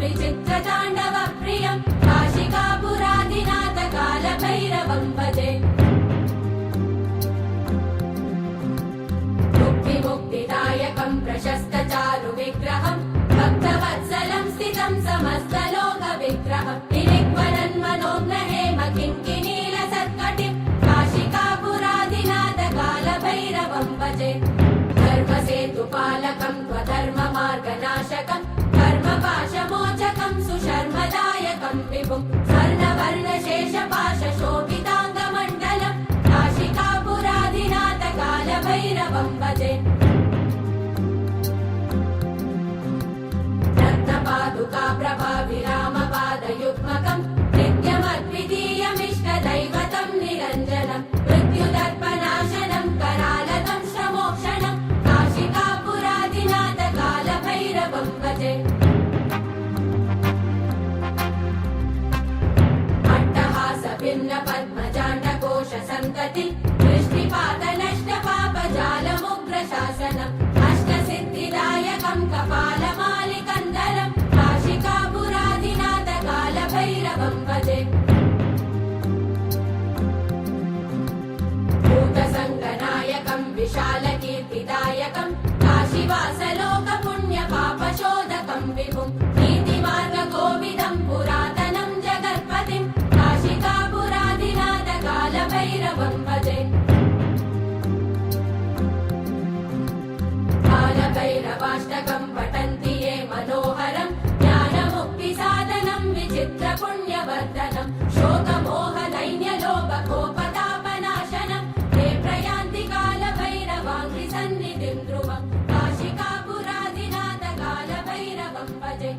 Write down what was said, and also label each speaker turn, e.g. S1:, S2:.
S1: विचित्रताण्डवप्रियं काशिकापुरादिनाथ कालभैरवं भजे मुक्तिदायकं प्रशस्तचारु विग्रहं भक्तवत्सलं स्थितं समस्तलोकविग्रहं किङ्किणीलसत्कटिं काशिकापुरादिनाथ कालभैरवं भजे धर्मसेतुपालकं त्वधर्ममार्गनाशकं कर्मपाशमोचकं सुशर्मदायकं विभुं स्वर्णवर्णशेषपाशशोभिताङ्गमण्डलं काशिकापुरादिनाथ कालभैरवं भजे रत्नपादुकाप्रभाविरामपादयुग्मकं नित्यमद्वितीयमिष्टदैवतं निरञ्जनं मृत्युदर्पनाशनं करालतं श्रमोक्षणं काशिकापुरादिनाथ कालभैरवं भजे अट्टहासभिन्नपद्मजाण्डकोशसन्ततिं दृष्टिपातनष्टपापजालमुग्रशासनम् अष्टसिद्धिदायकं कपालमालिकन्दरं काशिकापुरादिनाथ कालभैरवं भजे भूतसङ्गनायकं विशालकीर्तिदायकं काशीवासलोकपुण्यपापशोधकं विभुं नीतिमार्गकोविदं पुरातनं जगत्पतिं काशिकापुरादिनाथ कालभैरवं भजे कालभैरवाष्टकं पठन्ति ये मनोहरं ज्ञानमुक्तिसाधनं विचित्रपुण्यवर्धनं शोकमोहदैन्यलोभकोपतापनाशनं ते प्रयान्ति कालभैरवाङ्घ्रिसन्निधिं ध्रुवं काशिकापुरादिनाथ कालभैरवं भजे